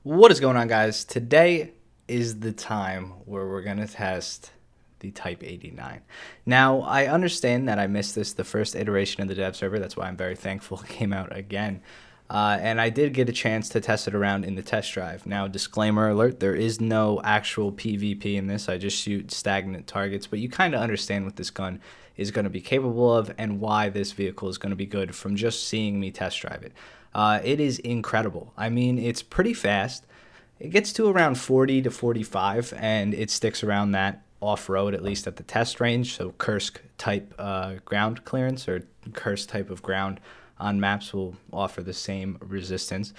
What is going on, guys? Today is the time where we're going to test the Type 89. Now, I understand that I missed this the first iteration of the dev server. That's why I'm very thankful it came out again. And I did get a chance to test it around in the test drive. Now, disclaimer alert, there is no actual PvP in this. I just shoot stagnant targets, but you kind of understand what this gun is going to be capable of and why this vehicle is going to be good from just seeing me test drive it. It is incredible. I mean, it's pretty fast. It gets to around 40 to 45, and it sticks around that off-road, at least at the test range. So Kursk type ground clearance or Kursk type of ground on maps will offer the same resistance.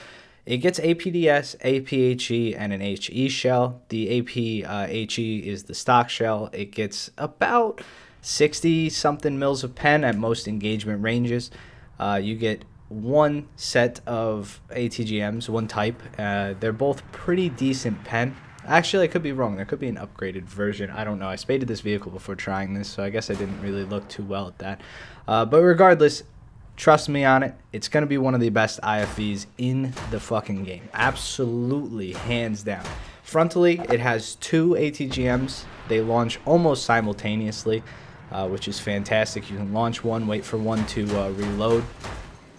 It gets APDS, APHE, and an HE shell. The APHE is the stock shell. It gets about 60-something mils of pen at most engagement ranges. You get one set of ATGMs, one type. They're both pretty decent pen. Actually, I could be wrong. There could be an upgraded version. I don't know. I spaded this vehicle before trying this, so I guess I didn't really look too well at that. But regardless, trust me on it. It's going to be one of the best IFVs in the fucking game. Absolutely, hands down. Frontally, it has two ATGMs. They launch almost simultaneously, which is fantastic. You can launch one, wait for one to reload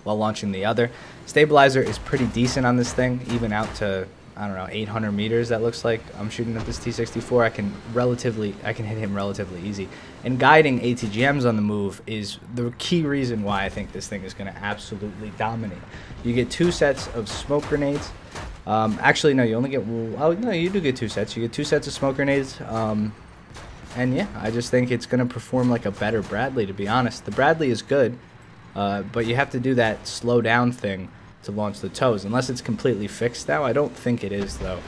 while launching the other. Stabilizer is pretty decent on this thing, even out to, I don't know, 800 meters. That looks like I'm shooting at this T64. I can hit him relatively easy. And guiding ATGMs on the move is the key reason why I think this thing is going to absolutely dominate. You get two sets of smoke grenades. Actually, no, you only get, oh no, you do get two sets. You get two sets of smoke grenades. And yeah, I just think it's going to perform like a better Bradley, to be honest. The Bradley is good, but you have to do that slow down thing to launch the toes, unless it's completely fixed now. I don't think it is, though.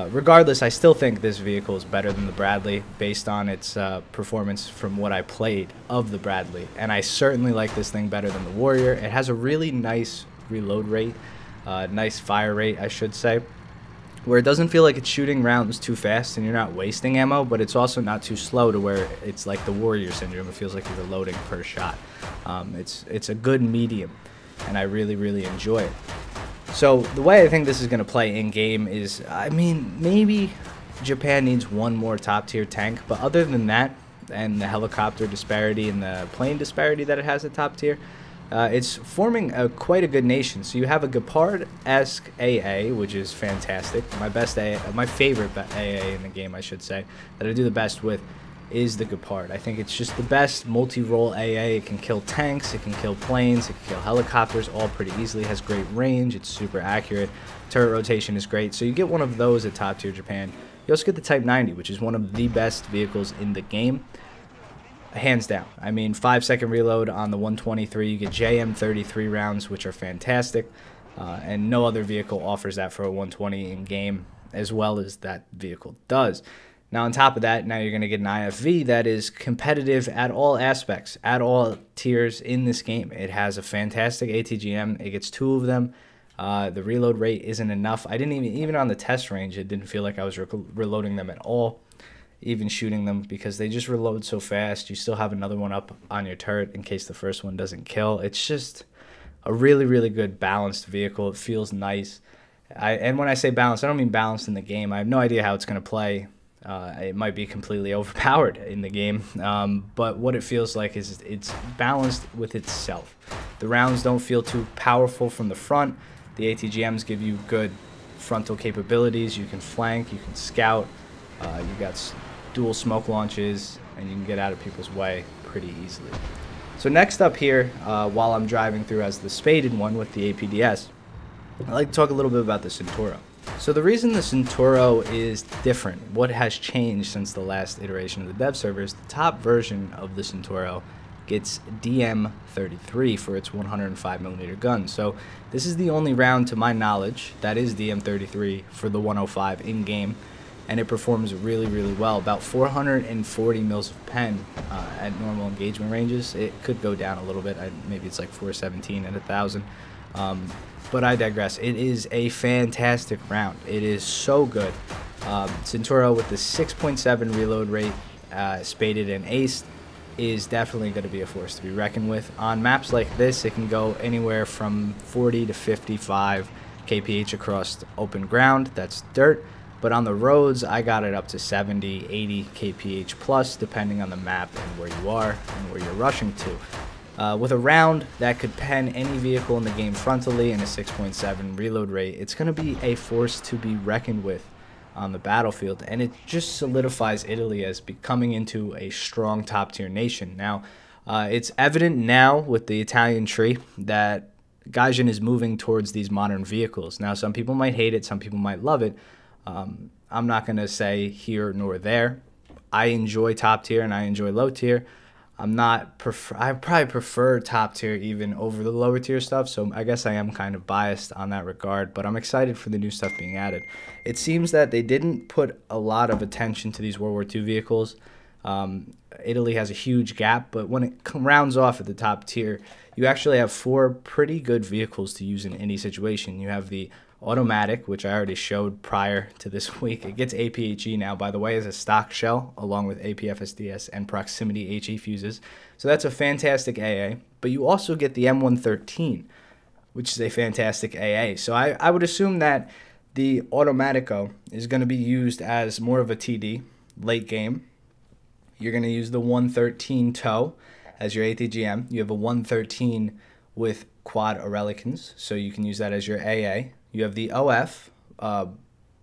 Regardless, I still think this vehicle is better than the Bradley based on its performance from what I played of the Bradley, and I certainly like this thing better than the Warrior. It has a really nice reload rate, nice fire rate, I should say, where it doesn't feel like it's shooting rounds too fast and you're not wasting ammo, but it's also not too slow to where it's like the Warrior syndrome. It feels like you're reloading per shot. It's a good medium, and I really enjoy it. So the way I think this is going to play in game is, I mean, maybe Japan needs one more top tier tank, but other than that, and the helicopter disparity and the plane disparity that it has at top tier, it's forming quite a good nation. So you have a Gepard-esque AA, which is fantastic. My favorite AA in the game, I should say, that I do the best with is the Gepard. I think it's just the best multi-role AA. It can kill tanks, it can kill planes, it can kill helicopters all pretty easily. It has great range, it's super accurate. Turret rotation is great. So you get one of those at top tier Japan. You also get the Type 90, which is one of the best vehicles in the game. Hands down. I mean, 5-second reload on the 123. You get JM33 rounds, which are fantastic. And no other vehicle offers that for a 120 in game as well as that vehicle does. Now, on top of that, now you're going to get an IFV that is competitive at all aspects, at all tiers in this game. It has a fantastic ATGM. It gets two of them. The reload rate isn't enough. I didn't even on the test range, it didn't feel like I was reloading them at all, even shooting them, because they just reload so fast. You still have another one up on your turret in case the first one doesn't kill. It's just a really good balanced vehicle. It feels nice. And when I say balanced, I don't mean balanced in the game. I have no idea how it's going to play. It might be completely overpowered in the game, but what it feels like is it's balanced with itself. The rounds don't feel too powerful from the front. The ATGMs give you good frontal capabilities. You can flank, you can scout, you got dual smoke launches, and you can get out of people's way pretty easily. So next up here, while I'm driving through as the spaded one with the APDS, I'd like to talk a little bit about the Centauro. So the reason the Centauro is different, what has changed since the last iteration of the dev server, is the top version of the Centauro gets DM33 for its 105mm gun. So this is the only round, to my knowledge, that is DM33 for the 105 in-game, and it performs really well. About 440 mils of pen at normal engagement ranges. It could go down a little bit. Maybe it's like 417 at 1,000. But I digress. It is a fantastic round. It is so good. Centauro with the 6.7 reload rate, spaded and aced, is definitely going to be a force to be reckoned with. On maps like this, it can go anywhere from 40 to 55 kph across open ground, that's dirt. But on the roads, I got it up to 70, 80 kph plus, depending on the map and where you are and where you're rushing to. With a round that could pen any vehicle in the game frontally and a 6.7 reload rate, it's going to be a force to be reckoned with on the battlefield, and it just solidifies Italy as becoming into a strong top-tier nation. Now, it's evident now with the Italian tree that Gaijin is moving towards these modern vehicles. Now, some people might hate it, some people might love it. I'm not going to say here nor there. I enjoy top tier and I enjoy low tier. I probably prefer top tier even over the lower tier stuff, so I guess I am kind of biased on that regard, but I'm excited for the new stuff being added. It seems that they didn't put a lot of attention to these World War II vehicles. Italy has a huge gap, but when it rounds off at the top tier, you actually have 4 pretty good vehicles to use in any situation. You have the automatic, which I already showed prior to this week. It gets APHE now, by the way, as a stock shell, along with APFSDS and proximity HE fuses. So that's a fantastic AA. But you also get the M113, which is a fantastic AA. So I would assume that the Automatico is going to be used as more of a TD late game. You're going to use the 113 TOW as your ATGM. You have a 113 with quad Orelicons, so you can use that as your AA. You have the OF,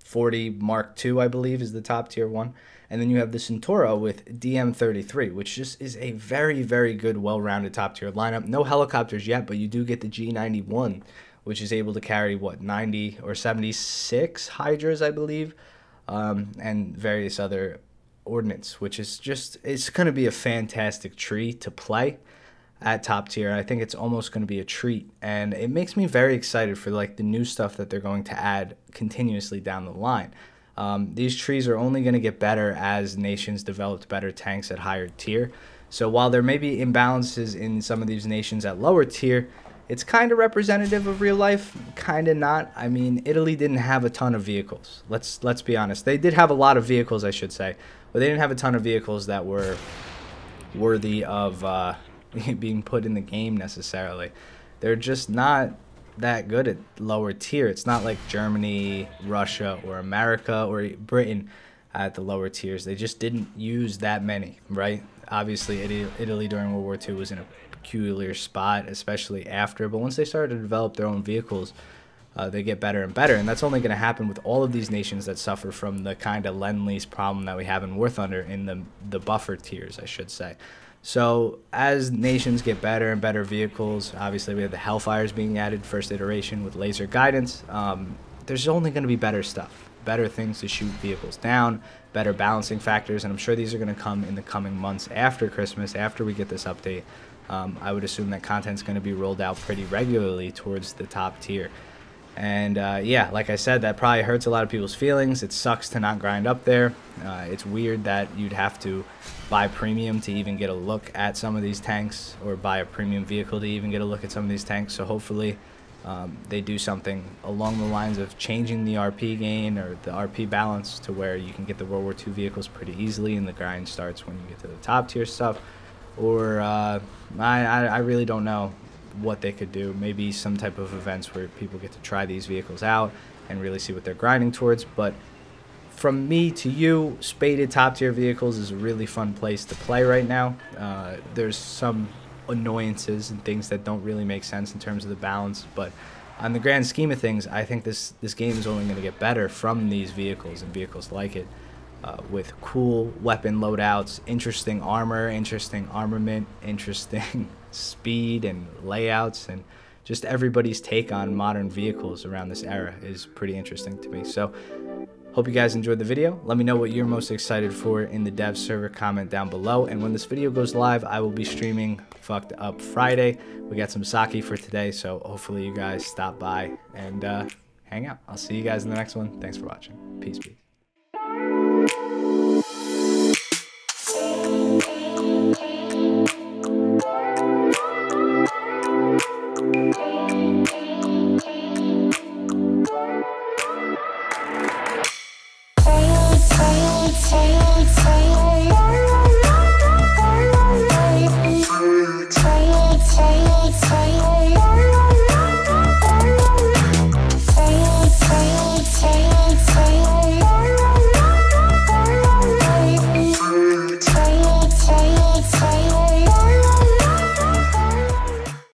40 Mark II, I believe, is the top tier one. And then you have the Centauro with DM33, which just is a very, very good, well-rounded top tier lineup. No helicopters yet, but you do get the G91, which is able to carry, what, 90 or 76 Hydras, I believe, and various other ordnance, which is just, it's going to be a fantastic tree to play at top tier. I think it's almost going to be a treat, and it makes me very excited for like the new stuff that they're going to add continuously down the line. These trees are only going to get better as nations develop better tanks at higher tier. So while there may be imbalances in some of these nations at lower tier, it's kind of representative of real life, kind of not. I mean, Italy didn't have a ton of vehicles. Let's be honest. They did have a lot of vehicles, I should say, but they didn't have a ton of vehicles that were worthy of being put in the game necessarily. They're just not that good at lower tier. It's not like Germany, Russia, or America, or Britain at the lower tiers. They just didn't use that many, right? Obviously, Italy during World War II was in a peculiar spot, especially after, but once they started to develop their own vehicles, they get better and better, and that's only going to happen with all of these nations that suffer from the kind of Lend-Lease problem that we have in War Thunder in the buffer tiers, I should say. So as nations get better and better vehicles, obviously we have the Hellfires being added, first iteration with laser guidance. There's only going to be better stuff, better things to shoot vehicles down, better balancing factors, and I'm sure these are going to come in the coming months after Christmas, after we get this update. I would assume that content's going to be rolled out pretty regularly towards the top tier. And yeah, like I said, that probably hurts a lot of people's feelings. It sucks to not grind up there. It's weird that you'd have to buy premium to even get a look at some of these tanks, or buy a premium vehicle to even get a look at some of these tanks. So hopefully they do something along the lines of changing the RP gain or the RP balance to where you can get the World War II vehicles pretty easily and the grind starts when you get to the top tier stuff. Or I really don't know what they could do. Maybe some type of events where people get to try these vehicles out and really see what they're grinding towards. But from me to you, spaded top tier vehicles is a really fun place to play right now. There's some annoyances and things that don't really make sense in terms of the balance, but on the grand scheme of things, I think this game is only going to get better from these vehicles and vehicles like it, with cool weapon loadouts, interesting armor, interesting armament, interesting speed and layouts, and just everybody's take on modern vehicles around this era is pretty interesting to me. So hope you guys enjoyed the video. Let me know what you're most excited for in the dev server. Comment down below, and when this video goes live, I will be streaming Fucked Up Friday. We got some sake for today, so hopefully you guys stop by and hang out. I'll see you guys in the next one. Thanks for watching. Peace. Peace.